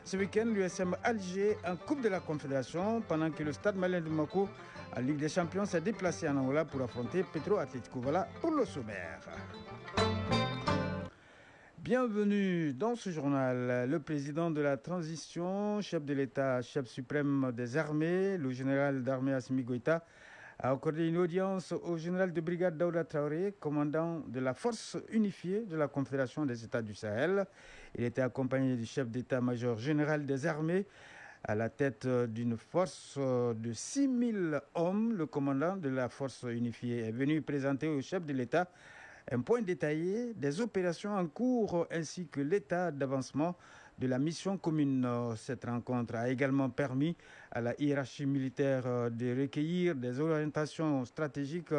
Ce week-end, l'USM Alger en Coupe de la Confédération, pendant que le Stade Malien de Bamako, en Ligue des Champions, s'est déplacé en Angola pour affronter Petro Atlético. Voilà pour le sommaire. Bienvenue dans ce journal. Le président de la transition, chef de l'État, chef suprême des armées, le général d'armée Assimi Goïta, a accordé une audience au général de brigade Daouda Traoré, commandant de la force unifiée de la Confédération des États du Sahel. Il était accompagné du chef d'état-major général des armées à la tête d'une force de 6000 hommes. Le commandant de la force unifiée est venu présenter au chef de l'État un point détaillé des opérations en cours ainsi que l'état d'avancement de la mission commune. Cette rencontre a également permis à la hiérarchie militaire de recueillir des orientations stratégiques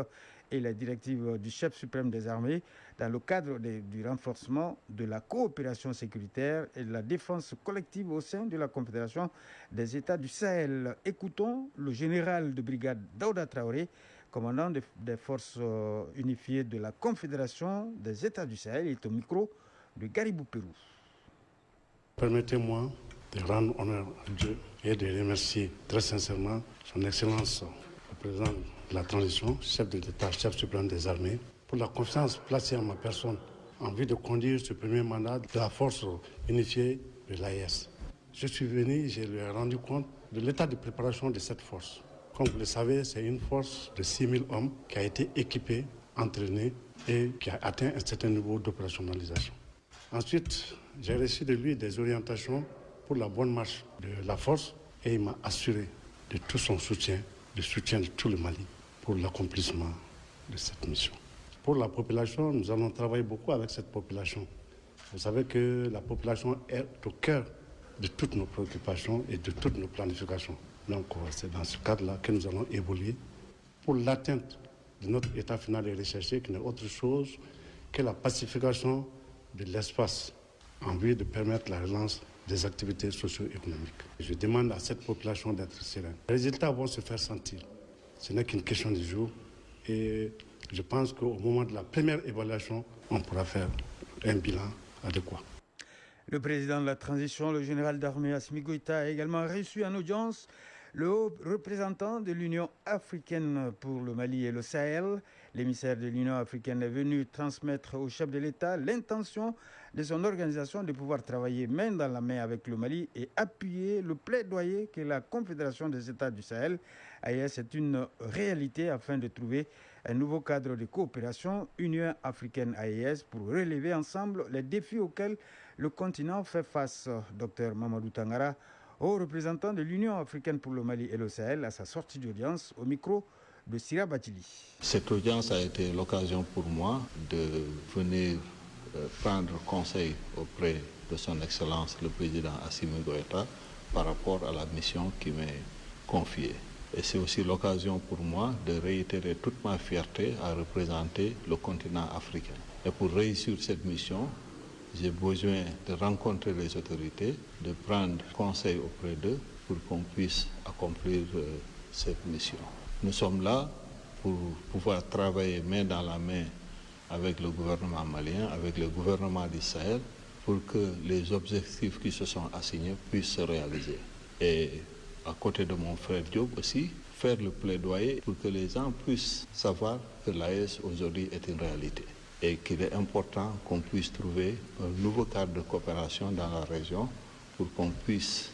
et les directives du chef suprême des armées dans le cadre du renforcement de la coopération sécuritaire et de la défense collective au sein de la Confédération des États du Sahel. Écoutons le général de brigade Daouda Traoré, commandant des forces unifiées de la Confédération des États du Sahel. Il est au micro de Garibou Pérou. Permettez-moi de rendre honneur à Dieu et de remercier très sincèrement son Excellence, le président de la transition, chef de l'État, chef suprême des armées, pour la confiance placée en ma personne en vue de conduire ce premier mandat de la force unifiée de l'AES. Je suis venu, je lui ai rendu compte de l'état de préparation de cette force. Comme vous le savez, c'est une force de 6000 hommes qui a été équipée, entraînée et qui a atteint un certain niveau d'opérationnalisation. Ensuite, j'ai reçu de lui des orientations pour la bonne marche de la force et il m'a assuré de tout son soutien, du soutien de tout le Mali pour l'accomplissement de cette mission. Pour la population, nous allons travailler beaucoup avec cette population. Vous savez que la population est au cœur de toutes nos préoccupations et de toutes nos planifications. Donc c'est dans ce cadre-là que nous allons évoluer pour l'atteinte de notre état final et recherché, qui n'est autre chose que la pacification de l'espace en vue de permettre la relance des activités socio-économiques. Je demande à cette population d'être sereine. Les résultats vont se faire sentir. Ce n'est qu'une question de jour et je pense qu'au moment de la première évaluation, on pourra faire un bilan adéquat. Le président de la transition, le général d'armée Assimi Goïta, a également reçu en audience le haut représentant de l'Union africaine pour le Mali et le Sahel. L'émissaire de l'Union africaine est venu transmettre au chef de l'État l'intention de son organisation de pouvoir travailler main dans la main avec le Mali et appuyer le plaidoyer que la Confédération des États du Sahel, AES, est une réalité afin de trouver un nouveau cadre de coopération Union africaine AES pour relever ensemble les défis auxquels le continent fait face. Dr Mamadou Tangara, haut représentant de l'Union africaine pour le Mali et le Sahel, à sa sortie d'audience au micro de Sira Batili. Cette audience a été l'occasion pour moi de venir prendre conseil auprès de son Excellence le président Assimi Goïta par rapport à la mission qui m'est confiée. Et c'est aussi l'occasion pour moi de réitérer toute ma fierté à représenter le continent africain. Et pour réussir cette mission, j'ai besoin de rencontrer les autorités, de prendre conseil auprès d'eux pour qu'on puisse accomplir cette mission. Nous sommes là pour pouvoir travailler main dans la main avec le gouvernement malien, avec le gouvernement du Sahel, pour que les objectifs qui se sont assignés puissent se réaliser. Et à côté de mon frère Diop aussi, faire le plaidoyer pour que les gens puissent savoir que l'AES aujourd'hui est une réalité et qu'il est important qu'on puisse trouver un nouveau cadre de coopération dans la région pour qu'on puisse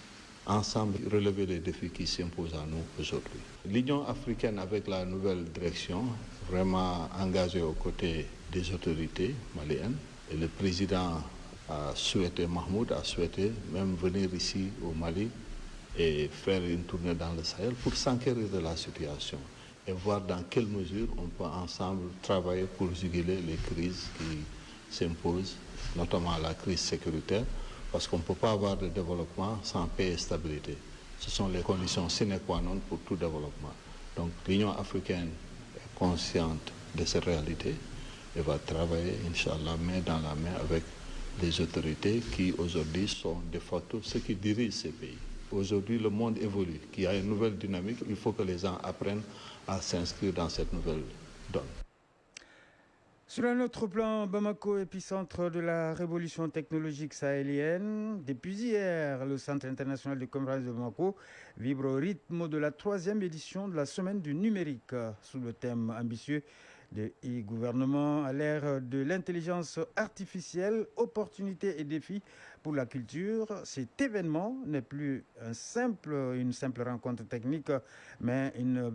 ensemble relever les défis qui s'imposent à nous aujourd'hui. L'Union africaine, avec la nouvelle direction, vraiment engagée aux côtés des autorités maliennes, et le président Mahmoud a souhaité même venir ici au Mali et faire une tournée dans le Sahel pour s'enquérir de la situation et voir dans quelle mesure on peut ensemble travailler pour juguler les crises qui s'imposent, notamment la crise sécuritaire, parce qu'on ne peut pas avoir de développement sans paix et stabilité. Ce sont les conditions sine qua non pour tout développement. Donc l'Union africaine est consciente de ces réalités et va travailler, Inch'Allah, main dans la main avec les autorités qui aujourd'hui sont de facto ceux qui dirigent ces pays. Aujourd'hui, le monde évolue, qu'il y a une nouvelle dynamique. Il faut que les gens apprennent à s'inscrire dans cette nouvelle donne. Sur un autre plan, Bamako, épicentre de la révolution technologique sahélienne. Depuis hier, le Centre international de conférence de Bamako vibre au rythme de la 3e édition de la semaine du numérique, sous le thème ambitieux de e-gouvernement à l'ère de l'intelligence artificielle, opportunités et défis pour la culture. Cet événement n'est plus une simple rencontre technique, mais un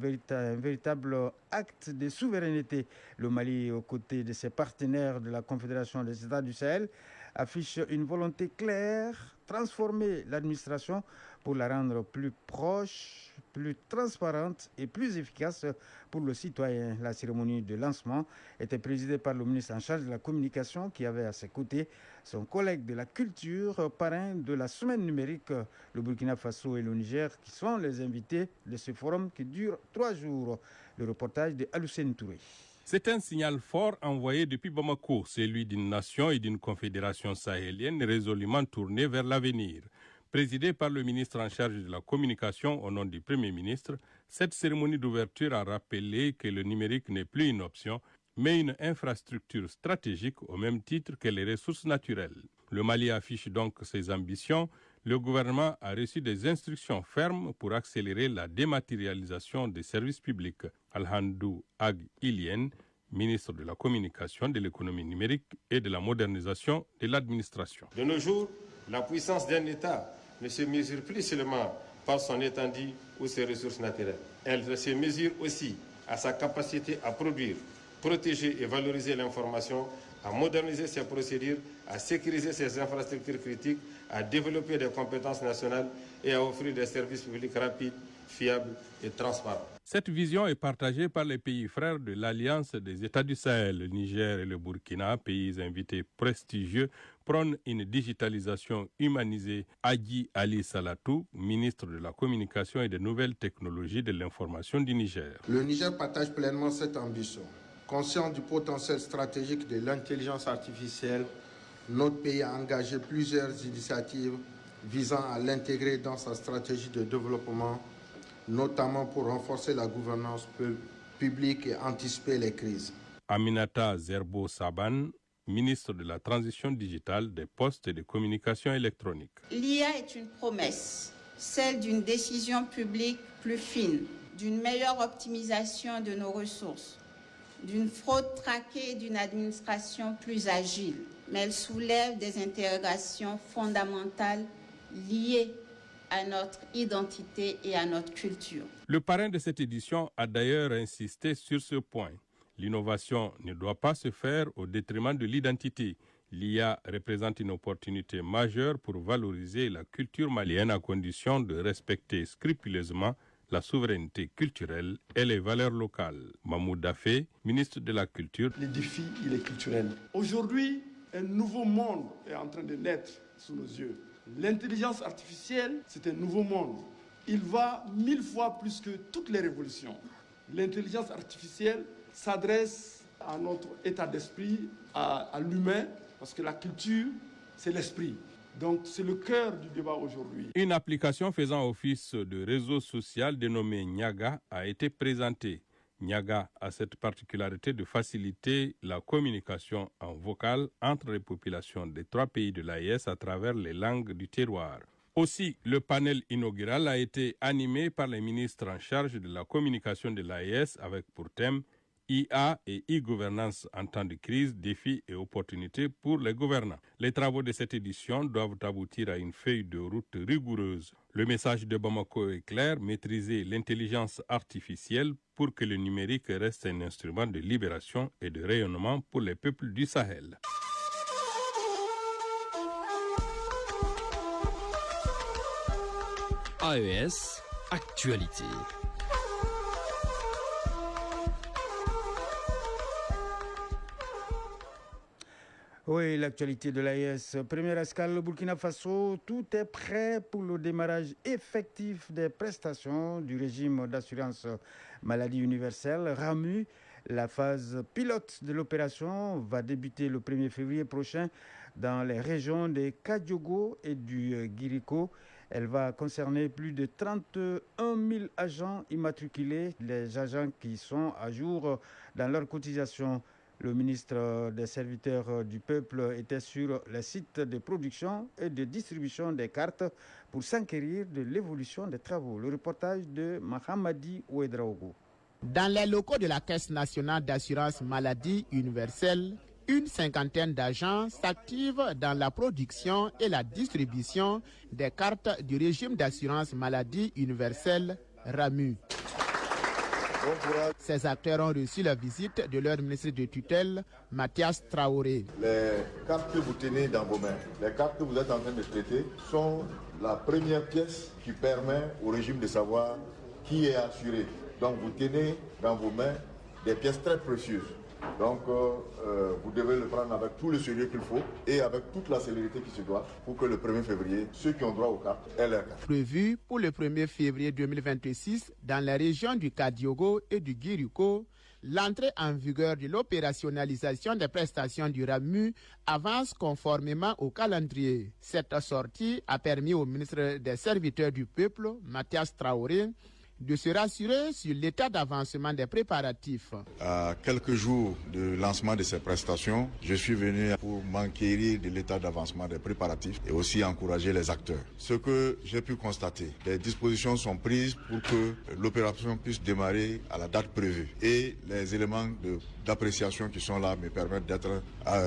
véritable acte de souveraineté. Le Mali, aux côtés de ses partenaires de la Confédération des États du Sahel, affiche une volonté claire, transformer l'administration pour la rendre plus proche, plus transparente et plus efficace pour le citoyen. La cérémonie de lancement était présidée par le ministre en charge de la communication qui avait à ses côtés son collègue de la culture, parrain de la semaine numérique, le Burkina Faso et le Niger, qui sont les invités de ce forum qui dure 3 jours. Le reportage de Aloussène Touré. C'est un signal fort envoyé depuis Bamako, celui d'une nation et d'une confédération sahélienne résolument tournée vers l'avenir. Présidée par le ministre en charge de la communication au nom du Premier ministre, cette cérémonie d'ouverture a rappelé que le numérique n'est plus une option, mais une infrastructure stratégique au même titre que les ressources naturelles. Le Mali affiche donc ses ambitions. Le gouvernement a reçu des instructions fermes pour accélérer la dématérialisation des services publics. Alhandou Ag Ilien, ministre de la Communication, de l'économie numérique et de la modernisation de l'administration. De nos jours, la puissance d'un État ne se mesure plus seulement par son étendue ou ses ressources naturelles. Elle se mesure aussi à sa capacité à produire, protéger et valoriser l'information, à moderniser ses procédures, à sécuriser ses infrastructures critiques, à développer des compétences nationales et à offrir des services publics rapides, fiables et transparents. Cette vision est partagée par les pays frères de l'Alliance des États du Sahel. Le Niger et le Burkina, pays invités prestigieux, prônent une digitalisation humanisée. Agi Ali Salatou, ministre de la Communication et des Nouvelles Technologies de l'Information du Niger. Le Niger partage pleinement cette ambition. Conscient du potentiel stratégique de l'intelligence artificielle, notre pays a engagé plusieurs initiatives visant à l'intégrer dans sa stratégie de développement, notamment pour renforcer la gouvernance publique et anticiper les crises. Aminata Zerbo Saban, ministre de la Transition digitale, des Postes et des Communications électroniques. L'IA est une promesse, celle d'une décision publique plus fine, d'une meilleure optimisation de nos ressources, d'une fraude traquée et d'une administration plus agile. Mais elle soulève des interrogations fondamentales liées à notre identité et à notre culture. Le parrain de cette édition a d'ailleurs insisté sur ce point. L'innovation ne doit pas se faire au détriment de l'identité. L'IA représente une opportunité majeure pour valoriser la culture malienne à condition de respecter scrupuleusement la souveraineté culturelle et les valeurs locales. Mahmoud Dafé, ministre de la Culture. Le défi, il est culturel. Aujourd'hui, un nouveau monde est en train de naître sous nos yeux. L'intelligence artificielle, c'est un nouveau monde. Il va 1000 fois plus que toutes les révolutions. L'intelligence artificielle s'adresse à notre état d'esprit, à l'humain, parce que la culture, c'est l'esprit. Donc, c'est le cœur du débat aujourd'hui. Une application faisant office de réseau social dénommée Niaga a été présentée. Niaga a cette particularité de faciliter la communication en vocal entre les populations des 3 pays de l'AES à travers les langues du terroir. Aussi, le panel inaugural a été animé par les ministres en charge de la communication de l'AES avec pour thème IA et e-gouvernance en temps de crise, défis et opportunités pour les gouvernants. Les travaux de cette édition doivent aboutir à une feuille de route rigoureuse. Le message de Bamako est clair, maîtriser l'intelligence artificielle pour que le numérique reste un instrument de libération et de rayonnement pour les peuples du Sahel. AES, actualité. Oui, l'actualité de l'AES. Première escale, Burkina Faso, tout est prêt pour le démarrage effectif des prestations du régime d'assurance maladie universelle, RAMU. La phase pilote de l'opération va débuter le 1er février prochain dans les régions de Kadiogo et du Guiriko. Elle va concerner plus de 31 000 agents immatriculés, les agents qui sont à jour dans leur cotisation. Le ministre des Serviteurs du Peuple était sur le site de production et de distribution des cartes pour s'enquérir de l'évolution des travaux. Le reportage de Mahamadi Ouedraogo. Dans les locaux de la Caisse nationale d'assurance maladie universelle, une cinquantaine d'agents s'activent dans la production et la distribution des cartes du régime d'assurance maladie universelle RAMU. Ces acteurs ont reçu la visite de leur ministre de tutelle, Mathias Traoré. Les cartes que vous tenez dans vos mains, les cartes que vous êtes en train de traiter, sont la première pièce qui permet au régime de savoir qui est assuré. Donc vous tenez dans vos mains des pièces très précieuses. Donc vous devez le prendre avec tout le sérieux qu'il faut et avec toute la célérité qui se doit pour que le 1er février, ceux qui ont droit aux cartes aient leurs cartes. Prévu pour le 1er février 2026 dans les régions du Kadiogo et du Guiruko, l'entrée en vigueur de l'opérationnalisation des prestations du RAMU avance conformément au calendrier. Cette sortie a permis au ministre des Serviteurs du Peuple, Mathias Traoré, de se rassurer sur l'état d'avancement des préparatifs. À quelques jours du lancement de ces prestations, je suis venu pour m'enquérir de l'état d'avancement des préparatifs et aussi encourager les acteurs. Ce que j'ai pu constater, les dispositions sont prises pour que l'opération puisse démarrer à la date prévue et les éléments d'appréciation qui sont là me permettent d'être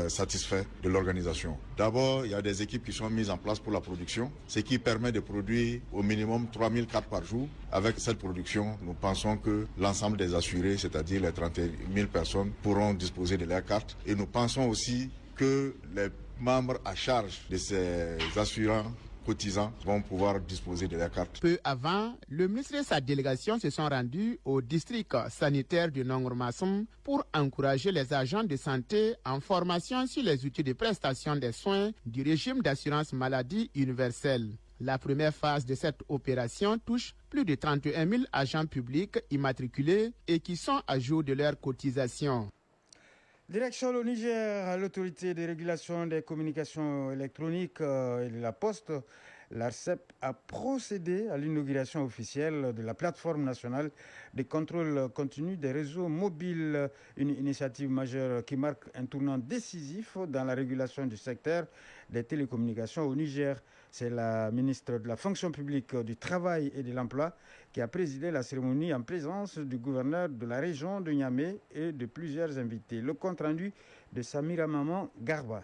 satisfait de l'organisation. D'abord, il y a des équipes qui sont mises en place pour la production, ce qui permet de produire au minimum 3000 cartes par jour. Avec cette production, nous pensons que l'ensemble des assurés, c'est-à-dire les 31 000 personnes, pourront disposer de leurs cartes. Et nous pensons aussi que les membres à charge de ces assurants cotisants vont pouvoir disposer de leurs cartes. Peu avant, le ministre et sa délégation se sont rendus au district sanitaire de Nongormassum pour encourager les agents de santé en formation sur les outils de prestation des soins du régime d'assurance maladie universelle. La première phase de cette opération touche plus de 31 000 agents publics immatriculés et qui sont à jour de leur cotisation. Direction le Niger, l'autorité de régulation des communications électroniques et de la poste, l'ARCEP a procédé à l'inauguration officielle de la plateforme nationale de contrôle continu des réseaux mobiles, une initiative majeure qui marque un tournant décisif dans la régulation du secteur des télécommunications au Niger. C'est la ministre de la fonction publique, du travail et de l'emploi qui a présidé la cérémonie en présence du gouverneur de la région de Niamey et de plusieurs invités. Le compte rendu de Samira Maman Garba.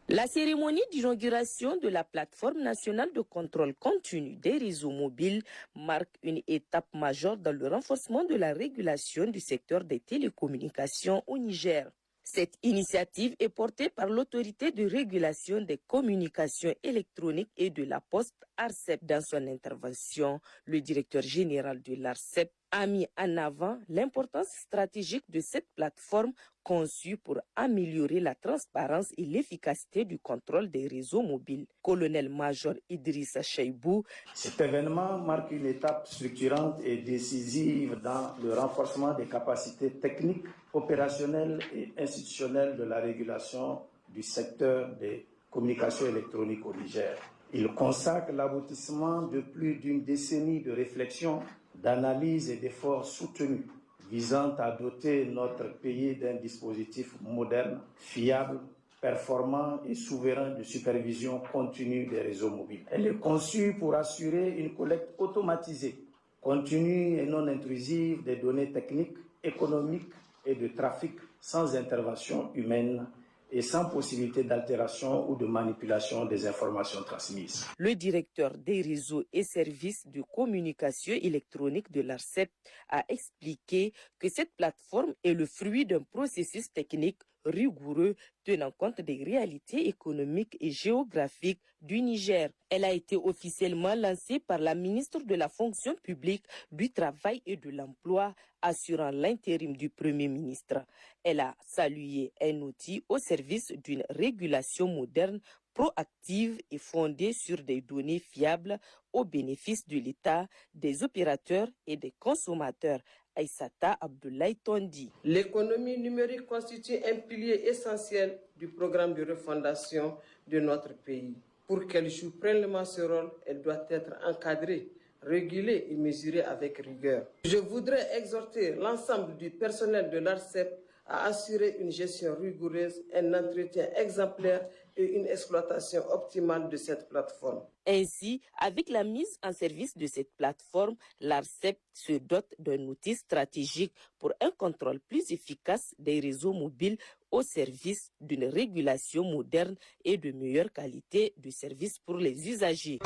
La cérémonie d'inauguration de la plateforme nationale de contrôle continu des réseaux mobiles marque une étape majeure dans le renforcement de la régulation du secteur des télécommunications au Niger. Cette initiative est portée par l'autorité de régulation des communications électroniques et de la poste ARCEP. Dans son intervention, le directeur général de l'ARCEP a mis en avant l'importance stratégique de cette plateforme conçue pour améliorer la transparence et l'efficacité du contrôle des réseaux mobiles. Colonel-major Idrissa Cheibou. Cet événement marque une étape structurante et décisive dans le renforcement des capacités techniques, opérationnelles et institutionnelles de la régulation du secteur des communications électroniques au Niger. Il consacre l'aboutissement de plus d'une décennie de réflexion, d'analyse et d'efforts soutenus visant à doter notre pays d'un dispositif moderne, fiable, performant et souverain de supervision continue des réseaux mobiles. Elle est conçue pour assurer une collecte automatisée, continue et non intrusive des données techniques, économiques et de trafic sans intervention humaine et sans possibilité d'altération ou de manipulation des informations transmises. Le directeur des réseaux et services de communication électronique de l'ARCEP a expliqué que cette plateforme est le fruit d'un processus technique rigoureux tenant compte des réalités économiques et géographiques du Niger. Elle a été officiellement lancée par la ministre de la fonction publique, du travail et de l'emploi, assurant l'intérim du Premier ministre. Elle a salué un outil au service d'une régulation moderne, proactive et fondée sur des données fiables au bénéfice de l'État, des opérateurs et des consommateurs. Aïssata Abdoulaye Tondi. L'économie numérique constitue un pilier essentiel du programme de refondation de notre pays. Pour qu'elle joue pleinement ce rôle, elle doit être encadrée, régulée et mesurée avec rigueur. Je voudrais exhorter l'ensemble du personnel de l'ARCEP à assurer une gestion rigoureuse, un entretien exemplaire et une exploitation optimale de cette plateforme. Ainsi, avec la mise en service de cette plateforme, l'ARCEP se dote d'un outil stratégique pour un contrôle plus efficace des réseaux mobiles au service d'une régulation moderne et de meilleure qualité de service pour les usagers.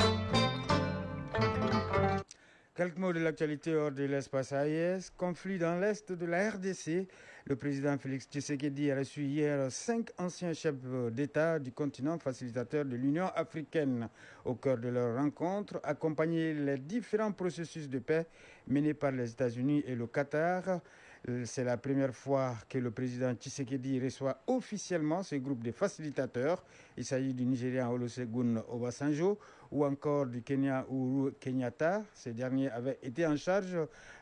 Quelques mots de l'actualité hors de l'espace AES. Conflit dans l'est de la RDC. Le président Félix Tshisekedi a reçu hier 5 anciens chefs d'État du continent facilitateurs de l'Union africaine. Au cœur de leur rencontre, accompagner les différents processus de paix menés par les États-Unis et le Qatar. C'est la première fois que le président Tshisekedi reçoit officiellement ce groupe de facilitateurs. Il s'agit du Nigérian Olusegun Obasanjo ou encore du Kenya Uhuru Kenyatta. Ce dernier avait été en charge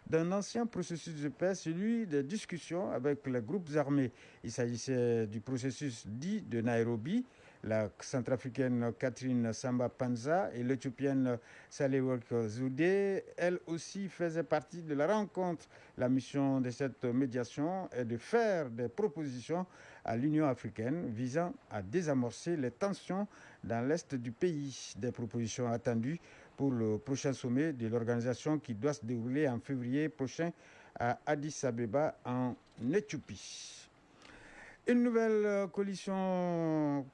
d'un ancien processus de paix, celui des discussions avec les groupes armés. Il s'agissait du processus dit de Nairobi. La centrafricaine Catherine Samba Panza et l'éthiopienne Sahle-Work Zewde, elle aussi faisait partie de la rencontre. La mission de cette médiation est de faire des propositions à l'Union africaine visant à désamorcer les tensions dans l'est du pays. Des propositions attendues pour le prochain sommet de l'organisation qui doit se dérouler en février prochain à Addis Abeba en Éthiopie. Une nouvelle collision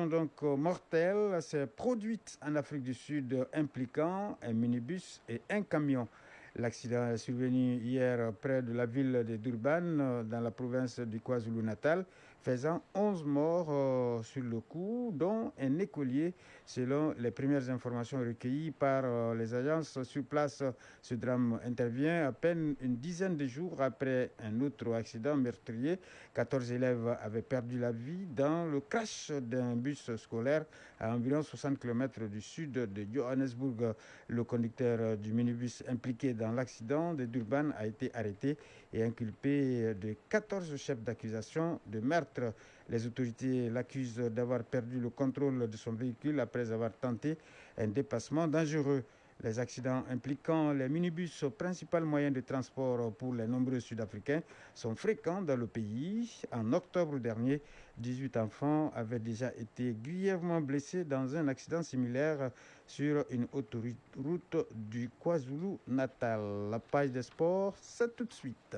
donc mortelle s'est produite en Afrique du Sud impliquant un minibus et un camion. L'accident est survenu hier près de la ville de Durban dans la province du KwaZulu-Natal, faisant 11 morts sur le coup, dont un écolier, selon les premières informations recueillies par les agences sur place. Ce drame intervient à peine une dizaine de jours après un autre accident meurtrier. 14 élèves avaient perdu la vie dans le crash d'un bus scolaire à environ 60 km du sud de Johannesburg. Le conducteur du minibus impliqué dans l'accident de Durban a été arrêté et inculpé de 14 chefs d'accusation de meurtre. Les autorités l'accusent d'avoir perdu le contrôle de son véhicule après avoir tenté un dépassement dangereux. Les accidents impliquant les minibus, principal moyen de transport pour les nombreux Sud-Africains, sont fréquents dans le pays. En octobre dernier, 18 enfants avaient déjà été grièvement blessés dans un accident similaire sur une autoroute du KwaZulu-Natal. La page des sports, c'est tout de suite.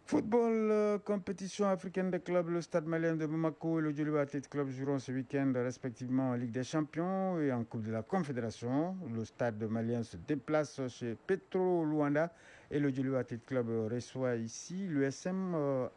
Football, compétition africaine des clubs, le Stade malien de Bamako et le Djoliba Athletic Club joueront ce week-end respectivement en Ligue des Champions et en Coupe de la Confédération. Le Stade malien se déplace chez Petro Luanda et le Djoliba Athletic Club reçoit ici l'USM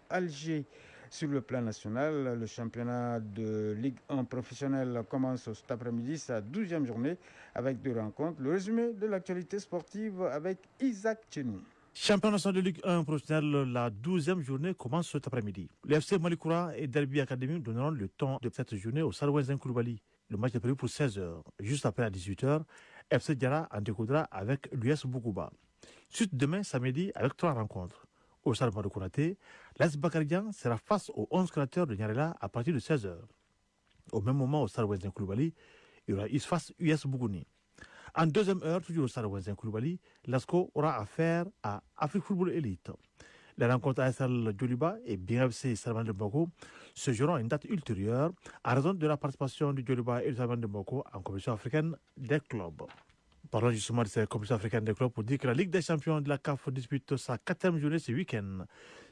Alger. Sur le plan national, le championnat de Ligue 1 professionnel commence cet après-midi sa 12e journée avec 2 rencontres. Le résumé de l'actualité sportive avec Isaac Chenou. Champion national de Ligue 1 professionnel, la 12e journée commence cet après-midi. Les FC Malikoura et Derby Academy donneront le temps de cette journée au Sarouenzen Koulibaly. Le match est prévu pour 16h. Juste après à 18h, FC Diara en découdra avec l'US Boukouba. Suite demain, samedi, avec 3 rencontres. Au Stade Madou Konaté, l'AS Bakaridian sera face aux 11 créateurs de Nyarela à partir de 16h. Au même moment, au Stade Sarouenzen Koulibaly, il y aura face US Bougouni. En deuxième heure, toujours au Stade Sarouenzen Koulibaly, l'ASCO aura affaire à Afrique Football Elite. Les rencontres ASL Djoliba et BFC Salman de Boko se joueront à une date ultérieure à raison de la participation du Djoliba et du Salman de Boko en compétition africaine des clubs. Parlons justement de cette compétition africaine des clubs pour dire que la Ligue des champions de la CAF dispute sa 4e journée ce week-end.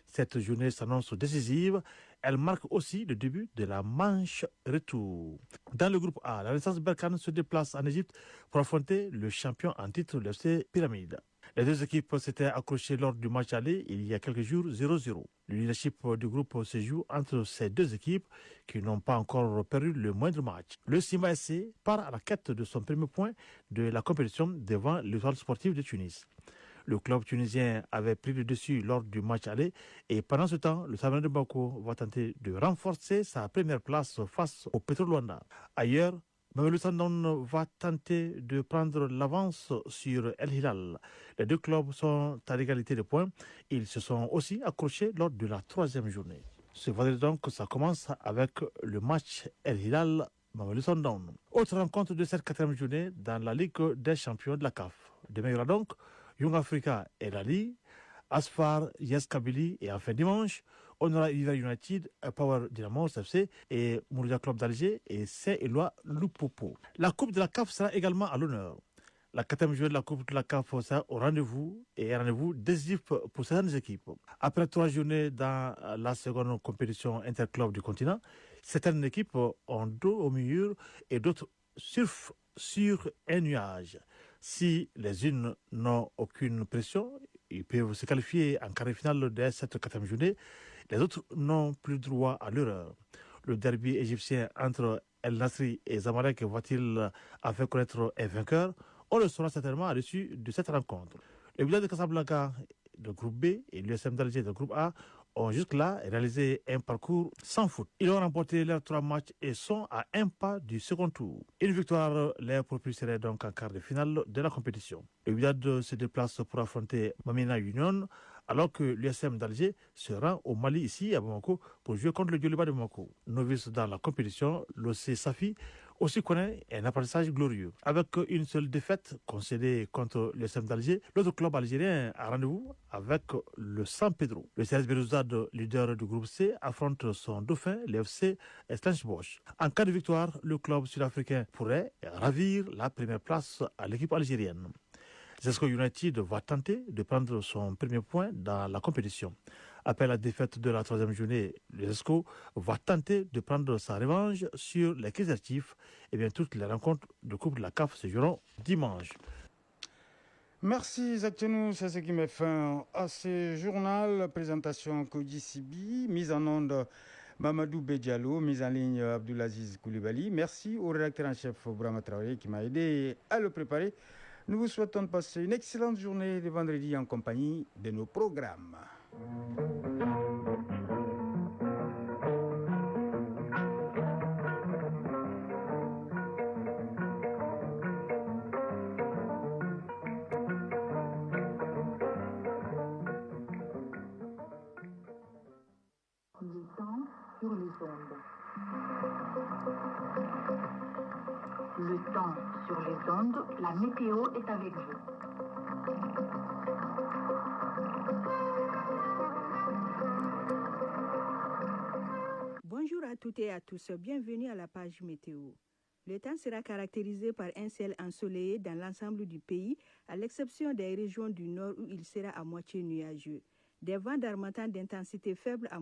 Cette journée s'annonce décisive. Elle marque aussi le début de la manche retour. Dans le groupe A, la Renaissance Berkane se déplace en Égypte pour affronter le champion en titre, le FC Pyramide. Les deux équipes s'étaient accrochées lors du match aller il y a quelques jours 0-0. Le leadership du groupe se joue entre ces deux équipes qui n'ont pas encore perdu le moindre match. Le Simba SC part à la quête de son premier point de la compétition devant l'Étoile sportive de Tunis. Le club tunisien avait pris le dessus lors du match aller et pendant ce temps, le Salman de Bako va tenter de renforcer sa première place face au Petro Luanda. Ailleurs, Mamelou Sandon va tenter de prendre l'avance sur El Hilal. Les deux clubs sont à l'égalité de points. Ils se sont aussi accrochés lors de la 3e journée. Ce vendredi donc, ça commence avec le match El Hilal Mamelou Sandon. Autre rencontre de cette 4e journée dans la Ligue des champions de la CAF. demain, il y aura donc Young Africa et Lali, Asfar, Yes Kabylie et enfin dimanche, on aura River United, Power Dynamo FC et Mouroudia Club d'Alger et Saint-Éloi Lupopo. La Coupe de la CAF sera également à l'honneur. La 4e journée de la Coupe de la CAF sera au rendez-vous et un rendez-vous décisif pour certaines équipes. Après 3 journées dans la seconde compétition interclub du continent, certaines équipes ont dos au mur et d'autres surfent sur un nuage. Si les unes n'ont aucune pression, ils peuvent se qualifier en quart de finale de cette 4e journée. Les autres n'ont plus droit à l'erreur. Le derby égyptien entre El Nasri et Zamalek va-t-il enfin connaître un vainqueur? On le saura certainement à l'issue de cette rencontre. Le Wydad de Casablanca de groupe B et l'USM d'Alger de groupe A ont jusque-là réalisé un parcours sans faute. Ils ont remporté leurs 3 matchs et sont à un pas du second tour. Une victoire les propulserait donc en quart de finale de la compétition. Le Wydad se déplace pour affronter Mamina Union, alors que l'USM d'Alger se rend au Mali ici à Bamako pour jouer contre le Djoliba de Bamako. Novice dans la compétition, l'OC Safi aussi connaît un apprentissage glorieux. Avec une seule défaite concédée contre l'USM d'Alger, l'autre club algérien a rendez-vous avec le San Pedro. Le CRS Belouizdad, leader du groupe C, affronte son dauphin, l'FC Stellenbosch. En cas de victoire, le club sud-africain pourrait ravir la première place à l'équipe algérienne. Zesco United va tenter de prendre son premier point dans la compétition. Après la défaite de la 3e journée, le Zesco va tenter de prendre sa revanche sur les Kaizer Chiefs. Et bien toutes les rencontres de Coupe de la CAF se joueront dimanche. Merci Zakchenou, c'est ce qui met fin à ce journal. Présentation Koji Sibi, mise en onde Mamadou Bedjalo, mise en ligne Abdoulaziz Koulibaly. Merci au rédacteur en chef Brahma Traoré qui m'a aidé à le préparer. Nous vous souhaitons de passer une excellente journée de vendredi en compagnie de nos programmes. Le temps sur les ondes. Le temps sur les ondes, la météo est avec vous. Bonjour à toutes et à tous, bienvenue à la page météo. Le temps sera caractérisé par un ciel ensoleillé dans l'ensemble du pays, à l'exception des régions du nord où il sera à moitié nuageux. Des vents d'harmattan d'intensité faible à